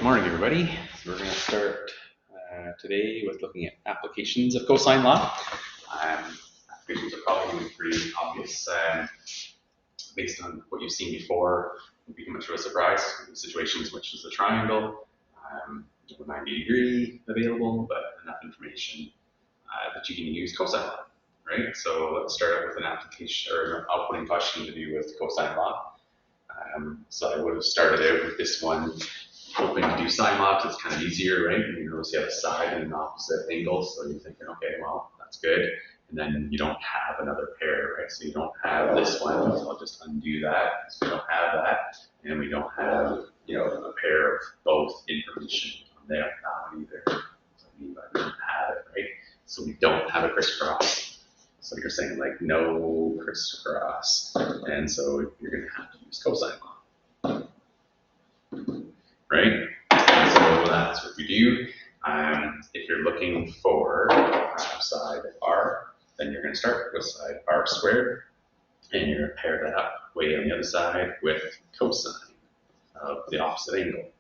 morning, everybody. So we're going to start today with looking at applications of cosine law. Applications are probably going to be pretty obvious based on what you've seen before. It won't be much of a surprise in situations which is a triangle, with 90-degree available, but enough information that you can use cosine law, right? So let's start out with an application or an outputting question to do with cosine law. So I would have started out with this one, hoping to do sine law because it's kind of easier, right? And you notice you have a side and an opposite angle, so you're thinking, okay, well, that's good. And then you don't have another pair, right? So you don't have this one, so I'll just undo that. So we don't have that, and we don't have, a pair of both information on that one either. So I mean by we don't have it, right? So we don't have a crisscross. So you're saying like no crisscross, and so you're going to have to use cosine law, right? So that's what we do. If you're looking for side r, then you're going to start with side r squared, and you're going to pair that up way on the other side with cosine of the opposite angle.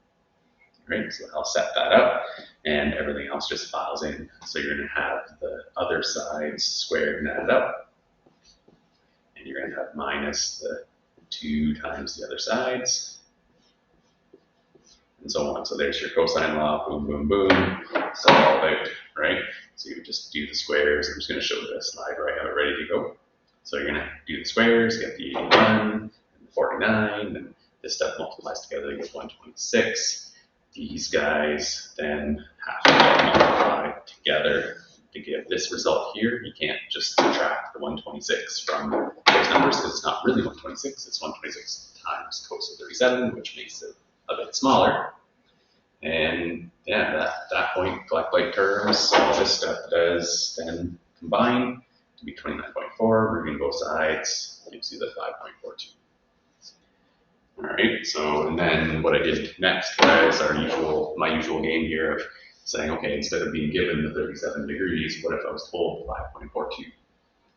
Right, so I'll set that up, and everything else just files in. So you're going to have the other sides squared and added up, and you're going to have minus the 2 times the other sides, and so on. So there's your cosine law, boom, boom, boom, solved out, right? So you just do the squares. I'm just going to show the slide where I have it ready to go. So you're going to do the squares, get the 81 and the 49, and this stuff multiplies together to get 126. These guys then have to get multiplied together to give this result here. You can't just subtract the 126 from those numbers because it's not really 126. It's 126 times cos of 37, which makes it a bit smaller. And yeah, at that point, collect like terms. So this stuff does then combine to be 29.4. Removing both sides gives you the 5.42. All right, so and then what I did next was my usual game here of saying, okay, instead of being given the 37 degrees, what if I was told 5.42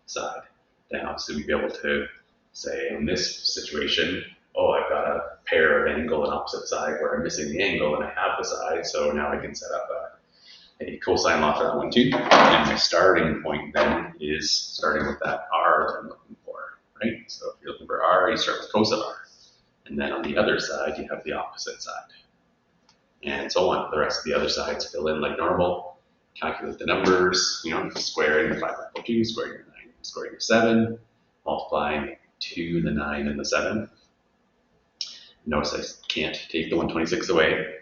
side? Then obviously we'd be able to say in this situation, oh, I've got a pair of angle and opposite side where I'm missing the angle and I have the side, so now I can set up a cosine law for that one too. And my starting point then is starting with that r that I'm looking for, right? So if you're looking for r, you start with cos of r. And then on the other side, you have the opposite side. And so on. The rest of the other sides fill in like normal. Calculate the numbers, squaring the 5.42, squaring the 9, squaring the 7, multiplying 2, the 9, and the 7. Notice I can't take the 126 away,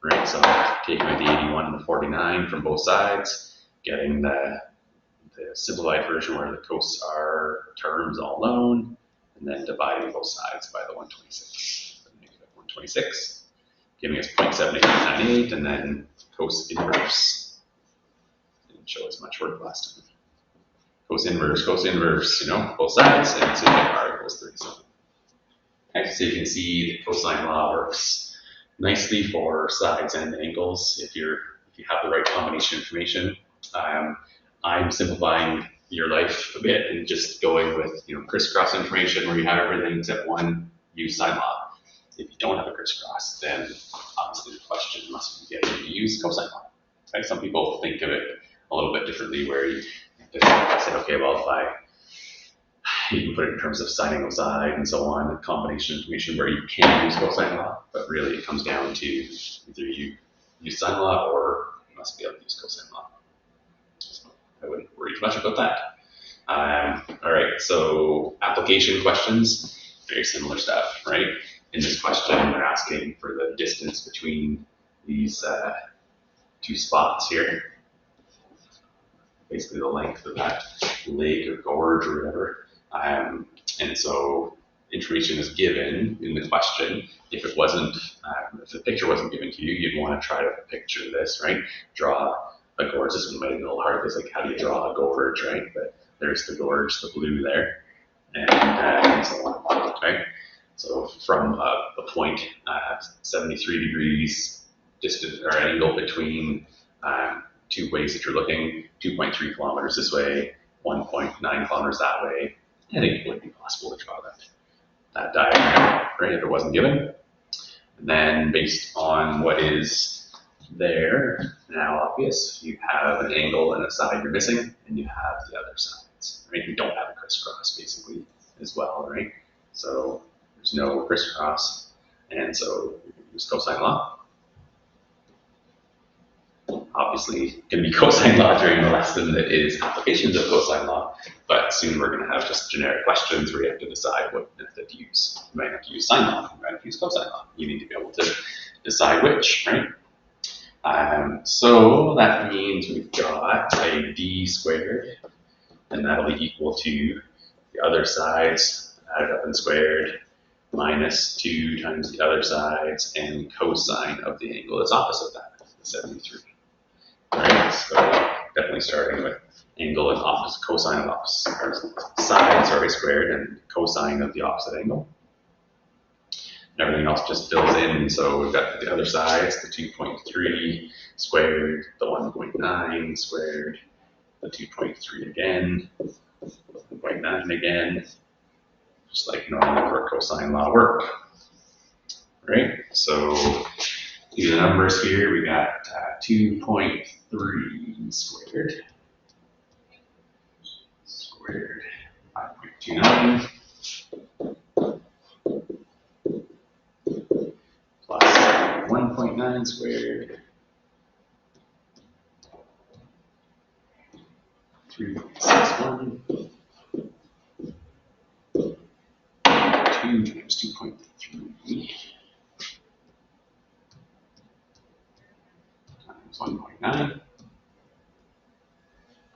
right? So I'm taking the 81 and the 49 from both sides, getting the simplified version where the cos are terms all known, and then dividing both sides by the 126. So negative 126, giving us 0.7898, and then cos inverse. Didn't show as much work last time. Cos inverse, both sides, and so you get r equals 37. Okay, so you can see the cosine law works nicely for sides and angles if you have the right combination of information. I'm simplifying your life a bit and just going with crisscross information where you have everything except one, use sine law. If you don't have a crisscross, then obviously the question must be getting you to use cosine law. Right? Some people think of it a little bit differently where you say, okay, well, you can put it in terms of sine angle side and so on, a combination of information where you can use cosine law, but really it comes down to either you use sine law or you must be able to use cosine law. I wouldn't worry too much about that. All right, so application questions, very similar stuff, right? In this question, they're asking for the distance between these 2 spots here. Basically the length of that lake or gorge or whatever. And so information is given in the question. If it wasn't, if the picture wasn't given to you, you'd want to try to picture this, right? Draw a gorge. This one might be a little hard because like how do you draw a gorge, right? But there's the gorge, the blue there, and so on, right? So from the point 73 degrees distance or angle between 2 ways that you're looking, 2.3 kilometers this way, 1.9 kilometers that way. I think it would be possible to draw that diagram, right, if it wasn't given. And then based on what is there, now obvious, you have an angle and a side you're missing, and you have the other sides, right? You don't have a crisscross basically as well, right? So there's no crisscross, and so you can use cosine law. Obviously, going to be cosine law during the lesson that is applications of cosine law, but soon we're going to have just generic questions where you have to decide what method to use. You might have to use sine law, you might have to use cosine law. You need to be able to decide which, right? So that means we've got a d squared, and that'll be equal to the other sides added up and squared minus 2 times the other sides and cosine of the angle that's opposite that, the 73. Right, so definitely starting with angle and opposite, cosine of opposite, or side, squared, and cosine of the opposite angle. And everything else just fills in, so we've got the other sides, the 2.3 squared, the 1.9 squared, the 2.3 again, 1.9 again, just like normal for cosine law work. Right, so these are the numbers here. We got 2.3 squared, 5.29 plus 1.9 squared, 3.61, 2 times 2.3 times 1.9,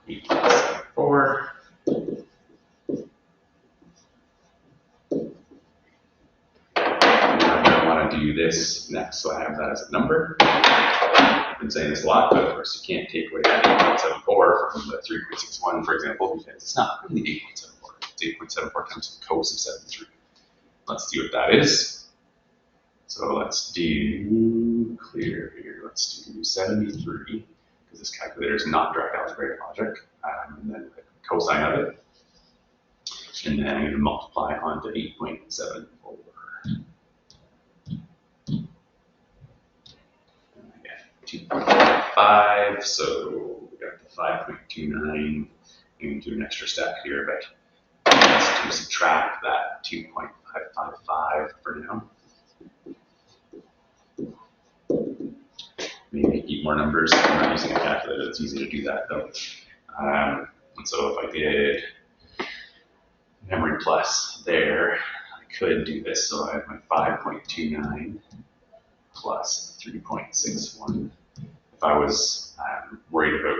8.74. Do this next, so I have that as a number. I've been saying this a lot, but of course you can't take away that 8.74 from the 3.61, for example, because it's not really 8.74. It's 8.74 times the cos of 73. Let's see what that is. So let's do clear here. Let's do 73, because this calculator is not direct algebraic logic, and then the cosine of it, and then I'm going to multiply onto 8.74. 2.5, so we got the 5.29. We can do an extra step here, but let's do subtract that 2.555 for now. Maybe keep more numbers. I'm not using a calculator, it's easy to do that though. And so if I did memory plus there, I could do this. So I have my 5.29 plus 3.61. If I was worried about,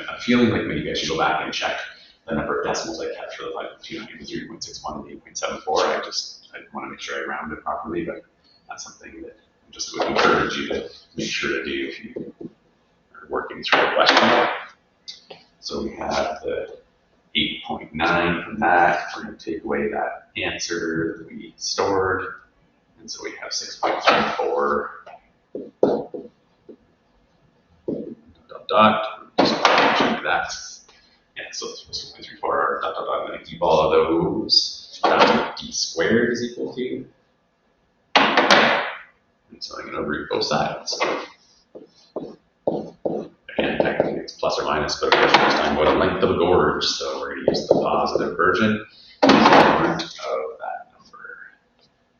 I'm feeling like maybe I should go back and check the number of decimals I kept for the 5.29 and 3.61 and 8.74. I want to make sure I round it properly, but that's something that I just would encourage you to make sure to do if you are working through a question. So we have the 8.9 from that. We're going to take away that answer that we stored. And so we have 6.34 dot, just check that. Yeah, so it's 6.34 dot, I'm going to keep all of those. That's what d squared is equal to. And so I'm going to root both sides. Again, technically it's plus or minus, but this time what a length of a gorge. So we're going to use the positive version as the root of that number.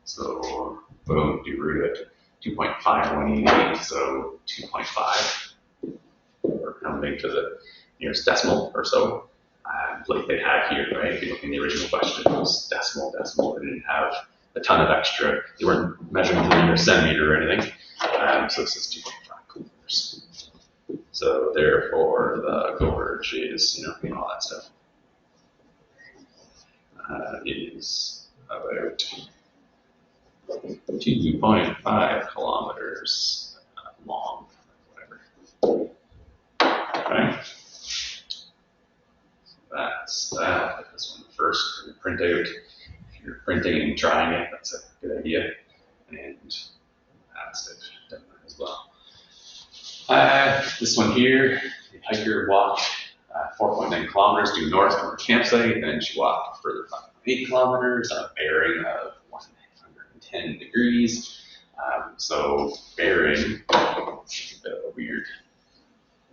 So boom, do root at 2.5188, so 2.5. We're rounding to the nearest decimal or so, like they had here, right? If you look in the original question, it was decimal. They didn't have a ton of extra. They weren't measuring to the nearest centimeter or anything. So this is 2.5 kilometers. So therefore, the gorge is, all that stuff. Is about 2.5 kilometers long, whatever. Okay. So that's that. This one first, we're going to print out. If you're printing and trying it, that's a good idea. And that's it done as well. This one here, the hiker walked 4.9 kilometers due north from her campsite, and then she walked a further 5.8 kilometers on a bearing of 110 degrees. So bearing, a bit of a weird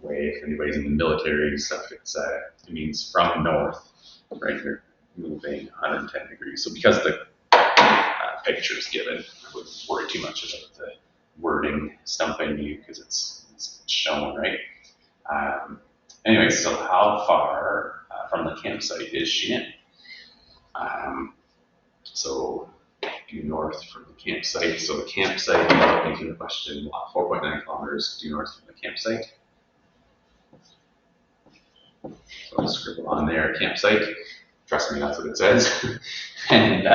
way, if anybody's in the military and stuff, it means from north, right? You're moving 110 degrees. So because the picture is given, I wouldn't worry too much about the wording stumping you because it's shown, right? Anyway, so how far from the campsite is she in? So due north from the campsite. So the campsite, looking to the question, 4.9 kilometers due north from the campsite. So I'll scribble on there, campsite. Trust me, that's what it says. And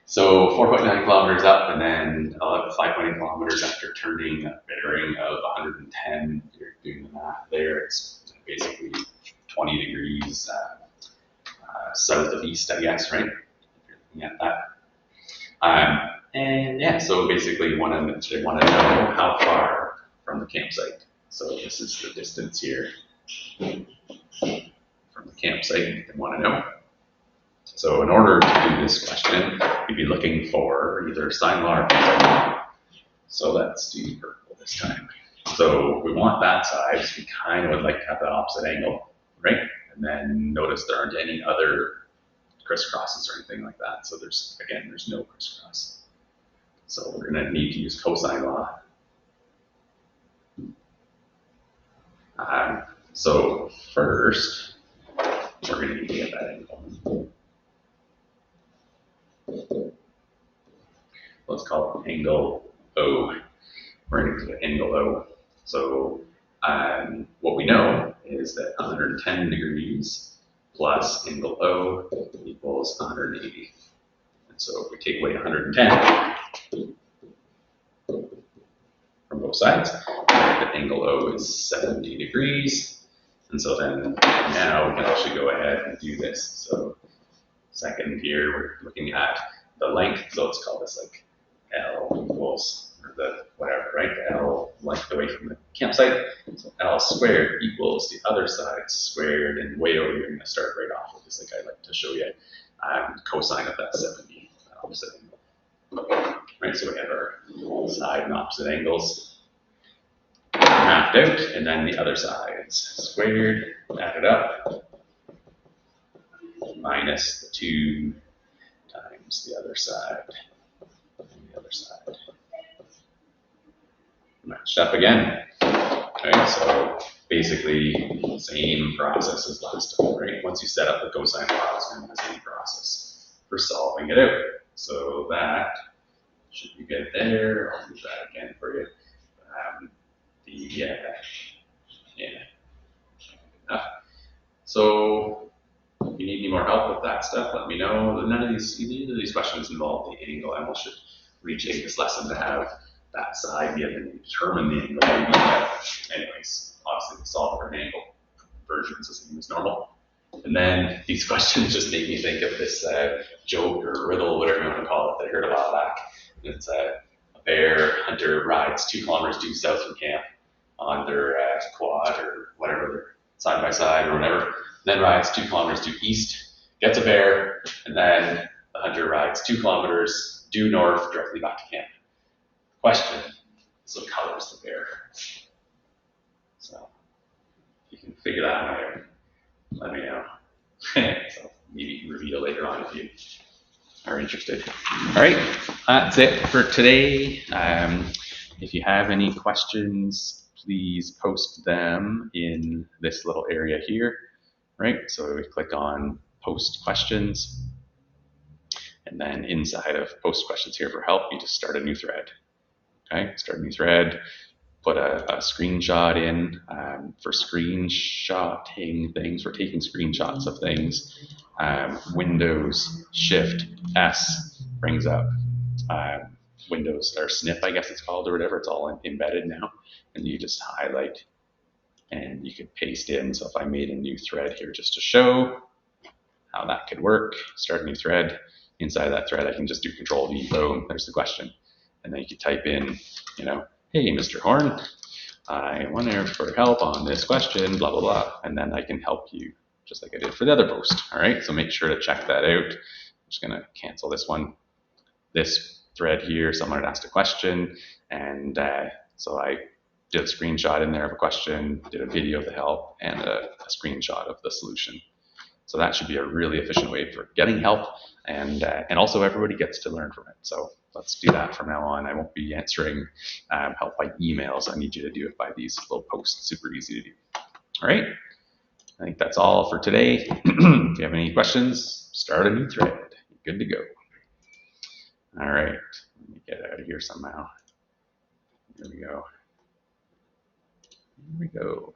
so 4.9 kilometers up, and then 5.8 kilometers after turning a bearing of 110. You're doing the math there. It's basically 20 degrees south of east, I guess, right? If you're looking at that. And yeah, so basically they want to know how far from the campsite. So this is the distance here from the campsite they want to know. So in order to do this question, you'd be looking for either sine law or cosine law. So let's do purple this time. So we want that side, so we kind of would like to have that opposite angle, right? And then notice there aren't any other crisscrosses or anything like that. So there's no crisscross. So we're going to need to use cosine law. So first, we're going to need to get that angle. Let's call it angle O. We're going to get angle O. So what we know is that 110 degrees plus angle O equals 180. And so if we take away 110 from both sides, the angle O is 70 degrees. And so then now we can actually go ahead and do this. So second here, we're looking at the length. So let's call this like L equals, or the whatever, right? The L length away from the campsite. So L squared equals the other side squared. And way over here, I'm going to start right off with this, like I like to show you cosine of that 70, opposite angle. Right, so we have our side and opposite angles mapped out, and then the other sides squared, added up, minus the 2 times the other side, and the other side. Matched up again. Okay, so basically same process as last time, right? Once you set up the cosine law, it's going to be the same process for solving it out. So that should be good there. I'll do that again for you. So if you need any more help with that stuff, let me know. Neither of these questions involve the angle. I almost should retake this lesson to have that side given and determine the angle. Anyways, obviously the solve for an angle version is the same as normal. And then these questions just make me think of this joke or riddle, whatever you want to call it, that I heard a while back. It's a bear hunter rides 2 kilometers due south from camp on their quad or whatever, side by side or whatever, then rides 2 kilometers due east, gets a bear, and then the hunter rides 2 kilometers due north directly back to camp. Question, so what color is the bear? So if you can figure that one out, let me know. So maybe reveal later on if you are interested. All right, that's it for today. If you have any questions, please post them in this little area here, right? So we click on post questions, and then inside of post questions here for help, you just start a new thread. Okay, start a new thread, put a screenshot in for screenshotting things. We're taking screenshots of things. Windows Shift S brings up Windows or snip, I guess it's called, or whatever. It's all embedded now, and you just highlight and you could paste in. So if I made a new thread here just to show how that could work, start a new thread. Inside that thread, I can just do Control V, boom, there's the question. And then you could type in, hey, Mr. Horn, I wonder for help on this question, blah, blah, blah. And then I can help you just like I did for the other post. All right, so make sure to check that out. I'm just going to cancel this one. This thread here, someone had asked a question, and so I did a screenshot in there of a question, did a video of the help, and a screenshot of the solution. So that should be a really efficient way for getting help, and also everybody gets to learn from it. So let's do that from now on. I won't be answering help by emails. I need you to do it by these little posts. Super easy to do. All right. I think that's all for today. If you have any questions, start a new thread. You're good to go. All right. Let me get out of here somehow. Here we go. Here we go.